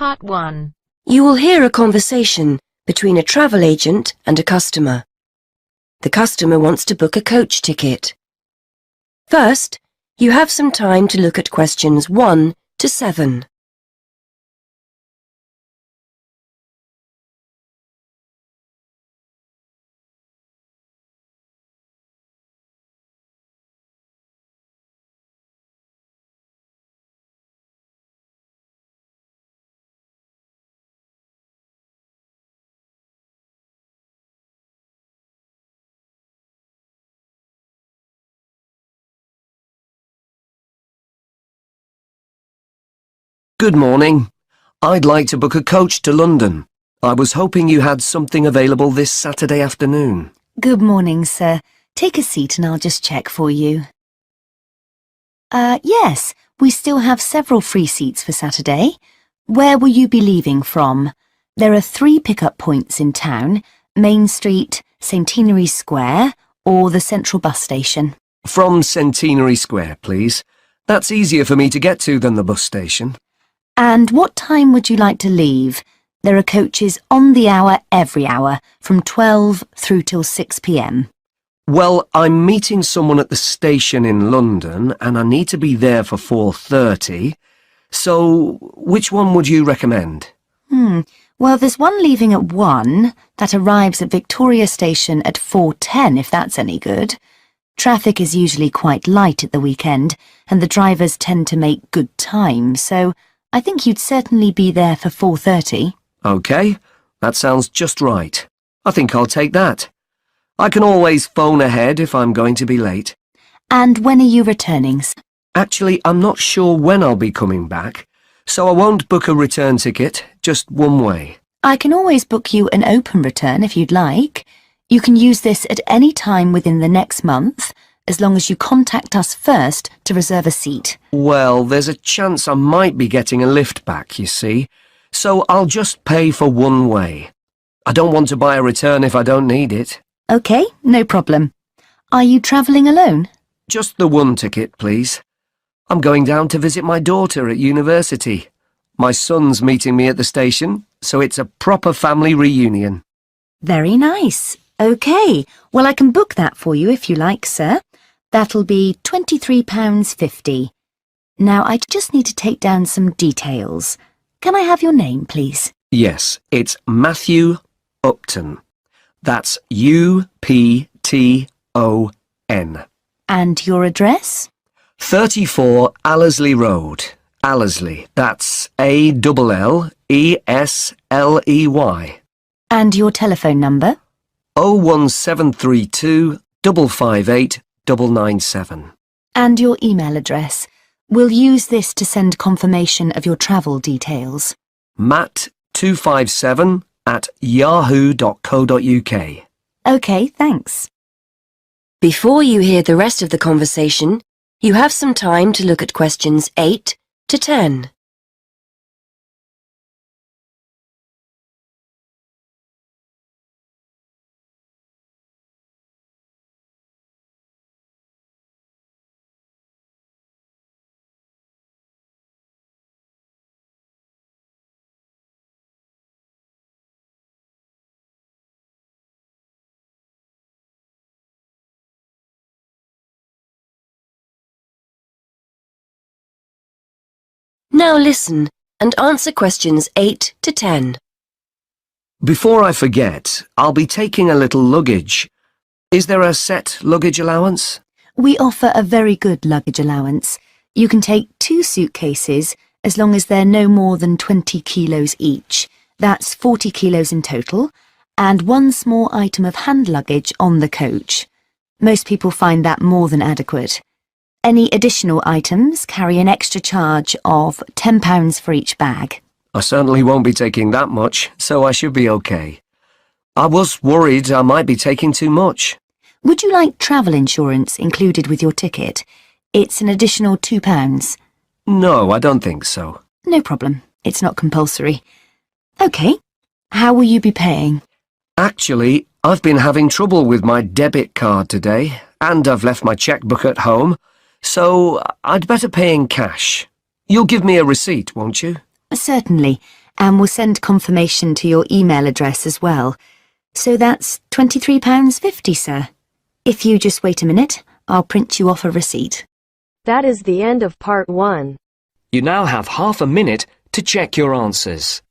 Part 1. You will hear a conversation between a travel agent and a customer. The customer wants to book a coach ticket. First, you have some time to look at questions 1 to 7. Good morning. I'd like to book a coach to London. I was hoping you had something available this Saturday afternoon. Good morning, sir. Take a seat and I'll just check for you. Yes, we still have several free seats for Saturday. Where will you be leaving from? There are 3 pickup points in town: Main Street, Centenary Square, or the Central Bus Station. From Centenary Square, please. That's easier for me to get to than the bus station. And what time would you like to leave? There are coaches on the hour every hour, from 12 through till 6 p.m. Well, I'm meeting someone at the station in London and I need to be there for 4:30. So, which one would you recommend? Well, there's one leaving at 1 that arrives at Victoria Station at 4:10, if that's any good. Traffic is usually quite light at the weekend and the drivers tend to make good time, so I think you'd certainly be there for 4:30. OK, that sounds just right. I think I'll take that. I can always phone ahead if I'm going to be late. And when are you returning? Actually, I'm not sure when I'll be coming back, so I won't book a return ticket, just one way. I can always book you an open return if you'd like. You can use this at any time within the next month, as long as you contact us first to reserve a seat. Well, there's a chance I might be getting a lift back, you see, so I'll just pay for one way. I don't want to buy a return if I don't need it. OK, no problem. Are you travelling alone? Just the one ticket, please. I'm going down to visit my daughter at university. My son's meeting me at the station, so it's a proper family reunion. Very nice. OK, well, I can book that for you if you like, sir. That'll be £23.50. Now, I just need to take down some details. Can I have your name, please? Yes, it's Matthew Upton. That's U-P-T-O-N. And your address? 34 Allesley Road. Allesley, that's A-L-L-E-S-L-E-Y. And your telephone number? 01732 558 997. And your email address. We'll use this to send confirmation of your travel details. matt257@yahoo.co.uk. OK, thanks. Before you hear the rest of the conversation, you have some time to look at questions 8 to 10. Now listen and answer questions 8 to 10. Before I forget, I'll be taking a little luggage. Is there a set luggage allowance? We offer a very good luggage allowance. You can take 2 suitcases as long as they're no more than 20 kilos each. That's 40 kilos in total, and 1 small item of hand luggage on the coach. Most people find that more than adequate. Any additional items carry an extra charge of £10 for each bag. I certainly won't be taking that much, so I should be okay. I was worried I might be taking too much. Would you like travel insurance included with your ticket? It's an additional £2. No, I don't think so. No problem. It's not compulsory. OK. How will you be paying? Actually, I've been having trouble with my debit card today, and I've left my chequebook at home, so I'd better pay in cash. You'll give me a receipt, won't you? Certainly. and we'll send confirmation to your email address as well. So that's £23.50, sir. If you just wait a minute, I'll print you off a receipt. That is the end of part 1. You now have half a minute to check your answers.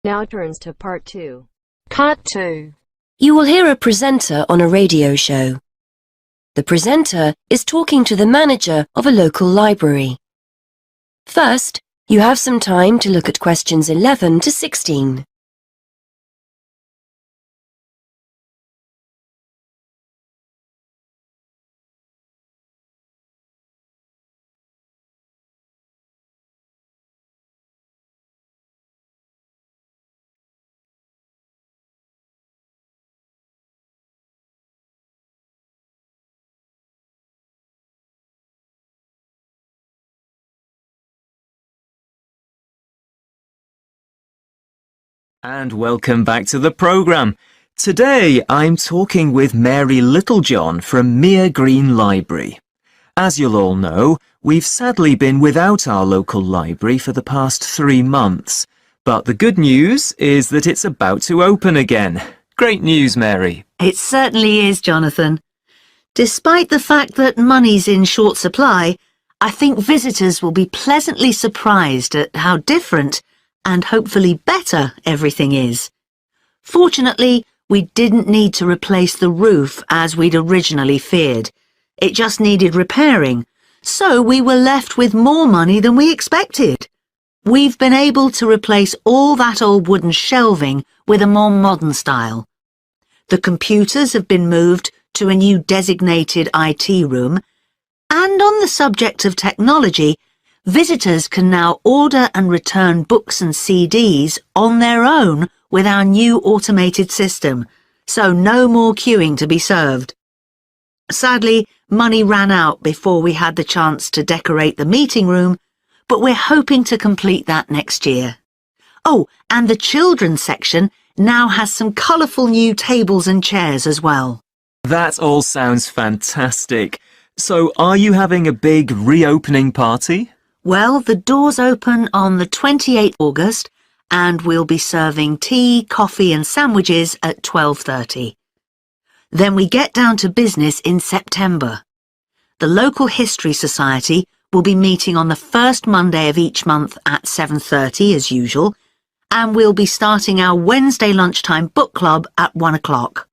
Now turns to part 2. Cut 2. You will hear a presenter on a radio show. The presenter is talking to the manager of a local library. First, you have some time to look at questions 11 to 16. And welcome back to the programme. Today I'm talking with Mary Littlejohn from Mere Green Library. As you'll all know, we've sadly been without our local library for the past 3 months. But the good news is that it's about to open again. Great news, Mary. It certainly is, Jonathan. Despite the fact that money's in short supply, I think visitors will be pleasantly surprised at how different and hopefully better everything is. Fortunately, we didn't need to replace the roof as we'd originally feared. It just needed repairing, so we were left with more money than we expected. We've been able to replace all that old wooden shelving with a more modern style. The computers have been moved to a new designated IT room, and on the subject of technology, visitors can now order and return books and CDs on their own with our new automated system, so no more queuing to be served. Sadly, money ran out before we had the chance to decorate the meeting room, but we're hoping to complete that next year. Oh, and the children's section now has some colourful new tables and chairs as well. That all sounds fantastic. So are you having a big reopening party? Well, the doors open on the 28th August and we'll be serving tea, coffee and sandwiches at 12:30. Then we get down to business in September. The local History Society will be meeting on the first Monday of each month at 7:30 as usual, and we'll be starting our Wednesday lunchtime book club at 1 o'clock.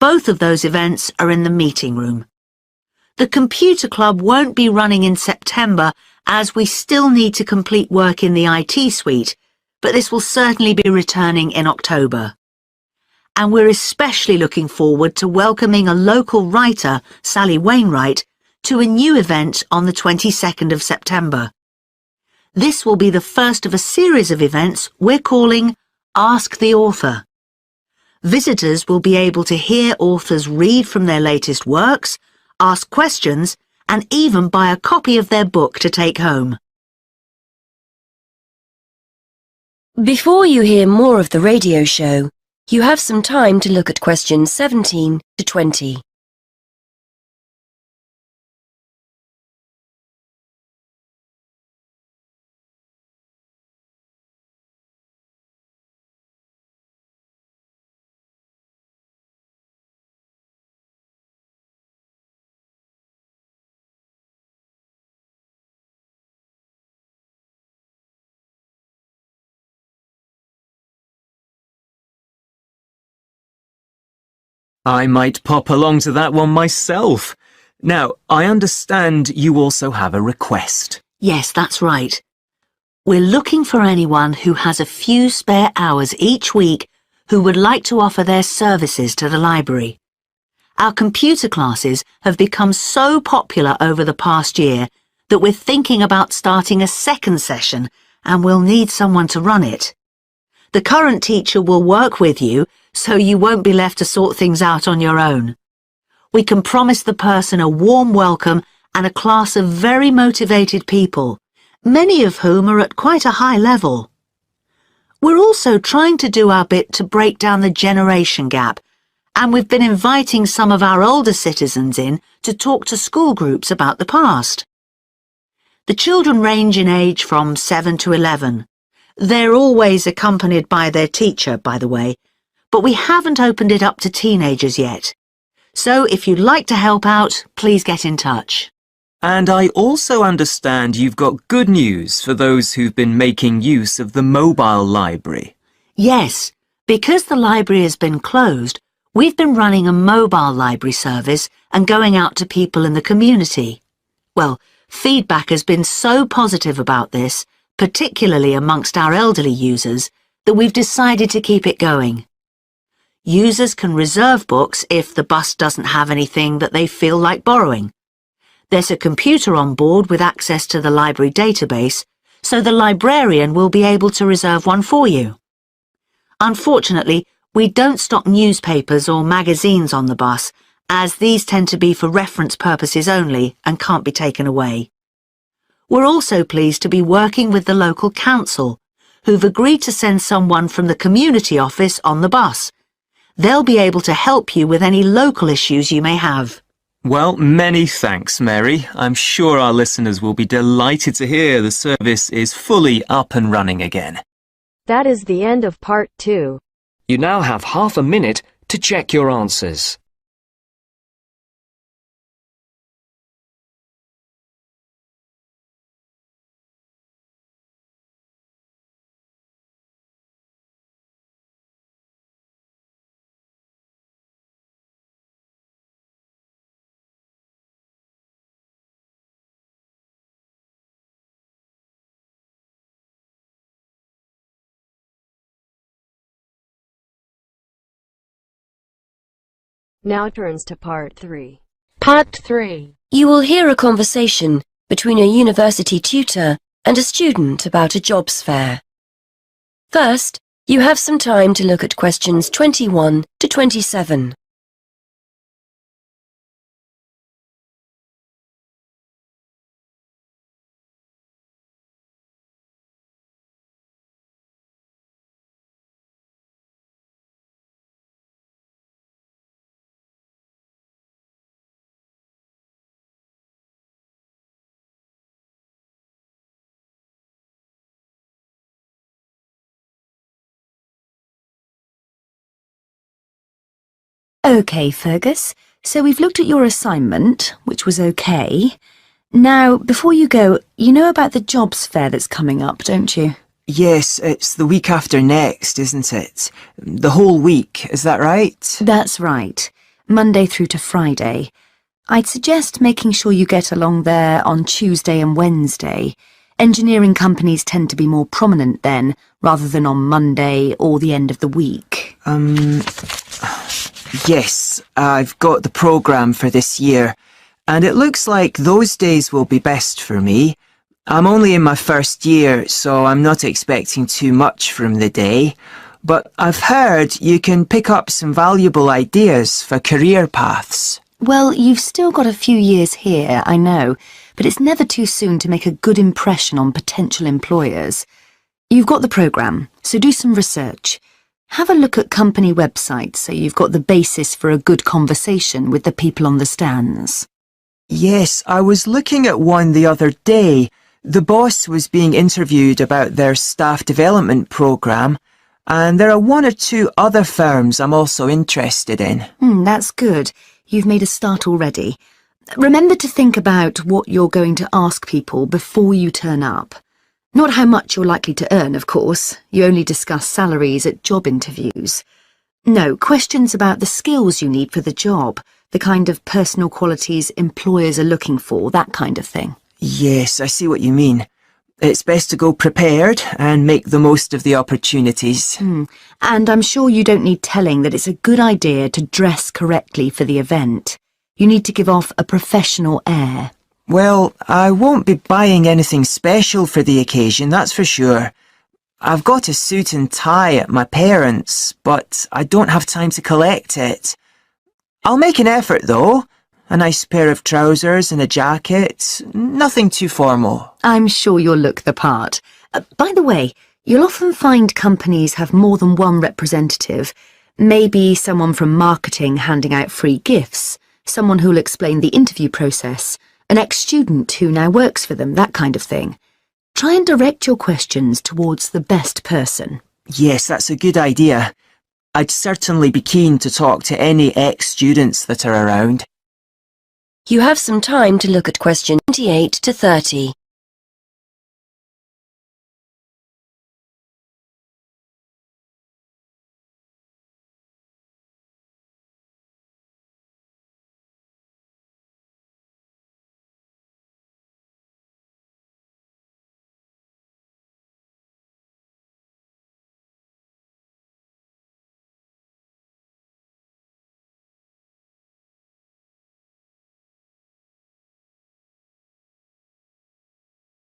Both of those events are in the meeting room. The computer club won't be running in September as we still need to complete work in the IT suite, but this will certainly be returning in October. And we're especially looking forward to welcoming a local writer, Sally Wainwright, to a new event on the 22nd of September. This will be the first of a series of events we're calling Ask the Author. Visitors will be able to hear authors read from their latest works, ask questions, and even buy a copy of their book to take home. Before you hear more of the radio show, you have some time to look at questions 17 to 20. I might pop along to that one myself. Now, I understand you also have a request. Yes, that's right. We're looking for anyone who has a few spare hours each week who would like to offer their services to the library. Our computer classes have become so popular over the past year that we're thinking about starting a second session and we'll need someone to run it. The current teacher will work with you, so you won't be left to sort things out on your own. We can promise the person a warm welcome and a class of very motivated people, many of whom are at quite a high level. We're also trying to do our bit to break down the generation gap, and we've been inviting some of our older citizens in to talk to school groups about the past. The children range in age from 7 to 11. They're always accompanied by their teacher, by the way, but we haven't opened it up to teenagers yet. So if you'd like to help out, please get in touch. And I also understand you've got good news for those who've been making use of the mobile library. Yes, because the library has been closed, we've been running a mobile library service and going out to people in the community. Well, feedback has been so positive about this, particularly amongst our elderly users, that we've decided to keep it going. Users can reserve books if the bus doesn't have anything that they feel like borrowing. There's a computer on board with access to the library database, so the librarian will be able to reserve one for you. Unfortunately, we don't stock newspapers or magazines on the bus, as these tend to be for reference purposes only and can't be taken away. We're also pleased to be working with the local council, who've agreed to send someone from the community office on the bus. They'll be able to help you with any local issues you may have. Well, many thanks, Mary. I'm sure our listeners will be delighted to hear the service is fully up and running again. That is the end of part 2. You now have half a minute to check your answers. Now turns to part 3. Part 3. You will hear a conversation between a university tutor and a student about a jobs fair. First, you have some time to look at questions 21 to 27. OK, Fergus, so we've looked at your assignment, which was OK. Now, before you go, you know about the jobs fair that's coming up, don't you? Yes, it's the week after next, isn't it? The whole week, is that right? That's right. Monday through to Friday. I'd suggest making sure you get along there on Tuesday and Wednesday. Engineering companies tend to be more prominent then, rather than on Monday or the end of the week. Yes, I've got the programme for this year, and it looks like those days will be best for me. I'm only in my first year, so I'm not expecting too much from the day, but I've heard you can pick up some valuable ideas for career paths. Well, you've still got a few years here, I know, but it's never too soon to make a good impression on potential employers. You've got the programme, so do some research. Have a look at company websites so you've got the basis for a good conversation with the people on the stands. Yes, I was looking at one the other day. The boss was being interviewed about their staff development programme, and there are one or two other firms I'm also interested in. That's good. You've made a start already. Remember to think about what you're going to ask people before you turn up. Not how much you're likely to earn, of course. You only discuss salaries at job interviews. No, questions about the skills you need for the job, the kind of personal qualities employers are looking for, that kind of thing. Yes, I see what you mean. It's best to go prepared and make the most of the opportunities. And I'm sure you don't need telling that it's a good idea to dress correctly for the event. You need to give off a professional air. Well, I won't be buying anything special for the occasion, that's for sure. I've got a suit and tie at my parents', but I don't have time to collect it. I'll make an effort, though. A nice pair of trousers and a jacket. Nothing too formal. I'm sure you'll look the part. By the way, you'll often find companies have more than one representative. Maybe someone from marketing handing out free gifts, someone who'll explain the interview process, an ex-student who now works for them, that kind of thing. Try and direct your questions towards the best person. Yes, that's a good idea. I'd certainly be keen to talk to any ex-students that are around. You have some time to look at questions 28 to 30.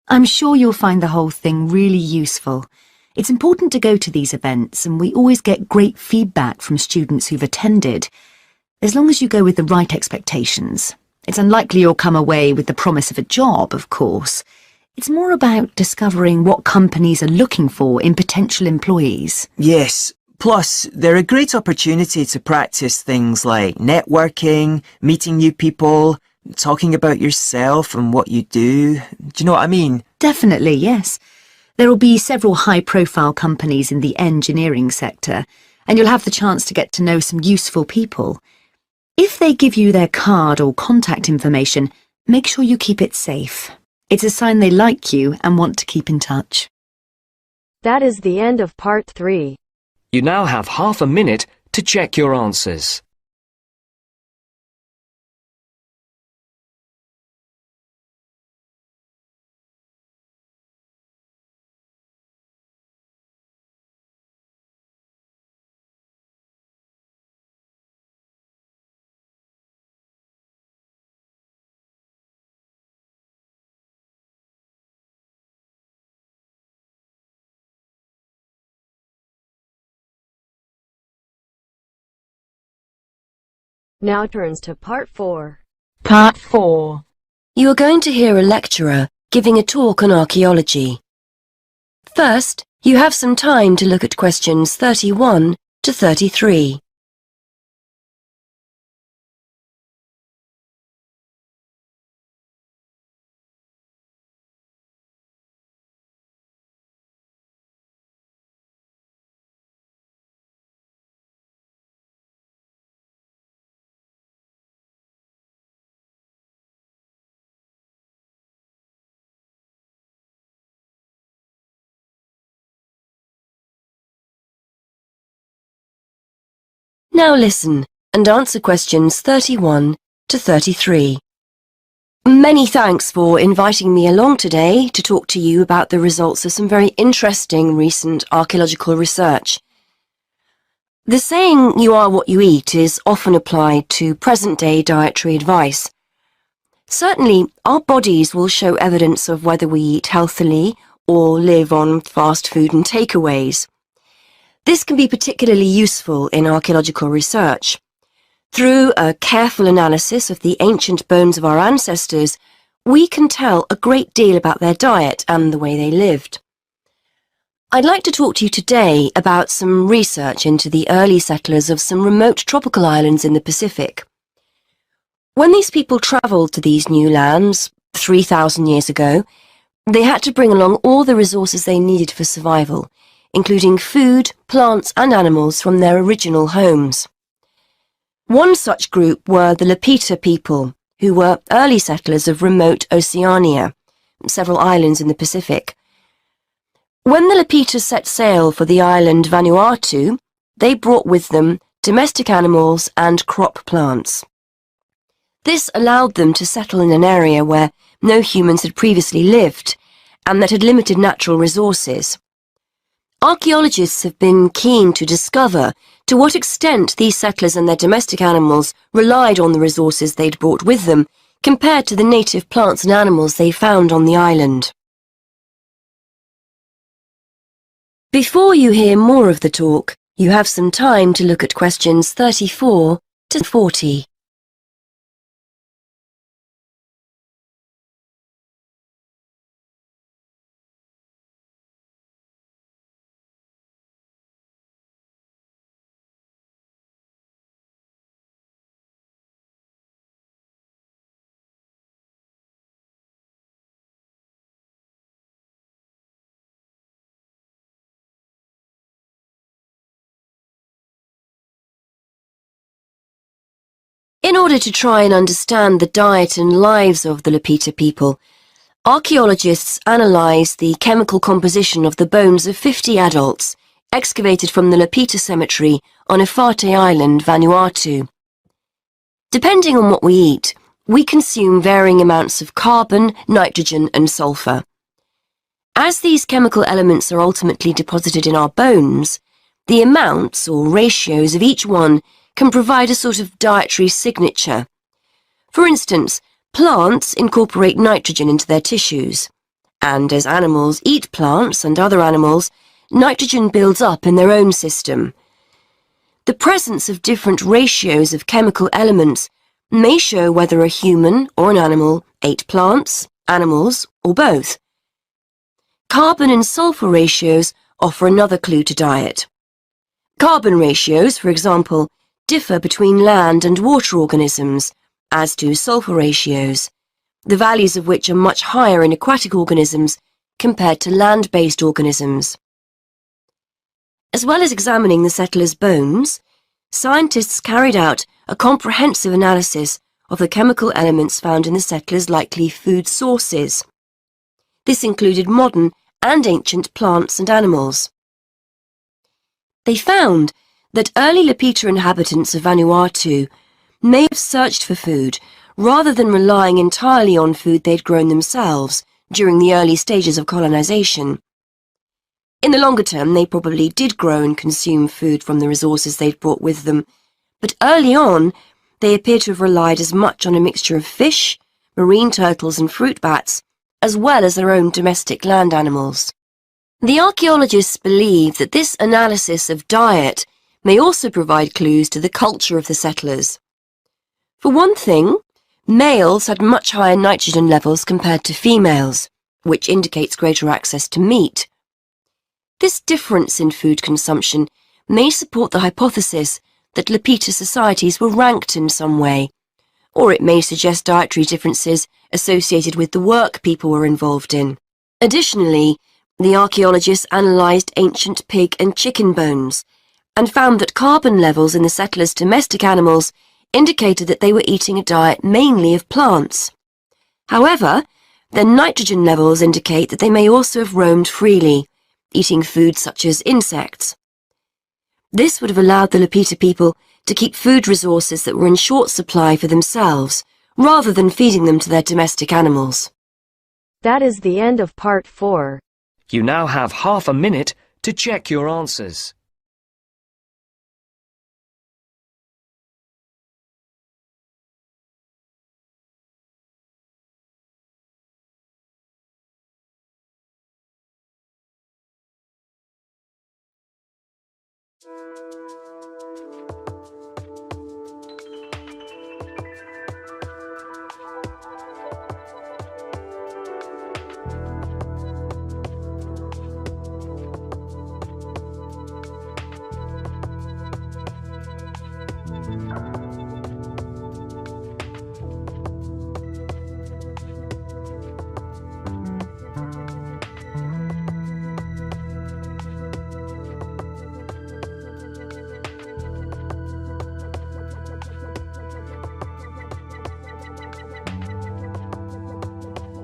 I'm sure you'll find the whole thing really useful. It's important to go to these events, and we always get great feedback from students who've attended. As long as you go with the right expectations. It's unlikely you'll come away with the promise of a job, of course. It's more about discovering what companies are looking for in potential employees. Yes, plus they're a great opportunity to practice things like networking, meeting new people, talking about yourself and what you do. Do you know what I mean? Definitely, yes. There will be several high-profile companies in the engineering sector, and you'll have the chance to get to know some useful people. If they give you their card or contact information, make sure you keep it safe. It's a sign they like you and want to keep in touch. That is the end of part 3. You now have half a minute to check your answers. Now turns to part 4. Part 4. You are going to hear a lecturer giving a talk on archaeology. First, you have some time to look at questions 31 to 33. Now listen and answer questions 31 to 33. Many thanks for inviting me along today to talk to you about the results of some very interesting recent archaeological research. The saying, "you are what you eat," is often applied to present-day dietary advice. Certainly, our bodies will show evidence of whether we eat healthily or live on fast food and takeaways. This can be particularly useful in archaeological research. Through a careful analysis of the ancient bones of our ancestors, we can tell a great deal about their diet and the way they lived. I'd like to talk to you today about some research into the early settlers of some remote tropical islands in the Pacific. When these people travelled to these new lands 3,000 years ago, they had to bring along all the resources they needed for survival, including food, plants and animals from their original homes. One such group were the Lapita people, who were early settlers of remote Oceania, several islands in the Pacific. When the Lapita set sail for the island Vanuatu, they brought with them domestic animals and crop plants. This allowed them to settle in an area where no humans had previously lived, and that had limited natural resources. Archaeologists have been keen to discover to what extent these settlers and their domestic animals relied on the resources they'd brought with them, compared to the native plants and animals they found on the island. Before you hear more of the talk, you have some time to look at questions 34 to 40. In order to try and understand the diet and lives of the Lapita people, archaeologists analysed the chemical composition of the bones of 50 adults excavated from the Lapita cemetery on Efate Island, Vanuatu. Depending on what we eat, we consume varying amounts of carbon, nitrogen and sulfur. As these chemical elements are ultimately deposited in our bones, the amounts or ratios of each one can provide a sort of dietary signature. For instance, plants incorporate nitrogen into their tissues, and as animals eat plants and other animals, nitrogen builds up in their own system. The presence of different ratios of chemical elements may show whether a human or an animal ate plants, animals, or both. Carbon and sulfur ratios offer another clue to diet. Carbon ratios, for example, differ between land and water organisms, as do sulfur ratios, the values of which are much higher in aquatic organisms compared to land-based organisms. As well as examining the settlers' bones, scientists carried out a comprehensive analysis of the chemical elements found in the settlers' likely food sources. This included modern and ancient plants and animals. They found that early Lapita inhabitants of Vanuatu may have searched for food rather than relying entirely on food they'd grown themselves during the early stages of colonization. In the longer term, they probably did grow and consume food from the resources they'd brought with them, but early on, they appear to have relied as much on a mixture of fish, marine turtles and fruit bats, as well as their own domestic land animals. The archaeologists believe that this analysis of diet may also provide clues to the culture of the settlers. For one thing, males had much higher nitrogen levels compared to females, which indicates greater access to meat. This difference in food consumption may support the hypothesis that Lapita societies were ranked in some way, or it may suggest dietary differences associated with the work people were involved in. Additionally, the archaeologists analysed ancient pig and chicken bones and found that carbon levels in the settlers' domestic animals indicated that they were eating a diet mainly of plants. However, their nitrogen levels indicate that they may also have roamed freely, eating food such as insects. This would have allowed the Lapita people to keep food resources that were in short supply for themselves, rather than feeding them to their domestic animals. That is the end of part 4. You now have half a minute to check your answers.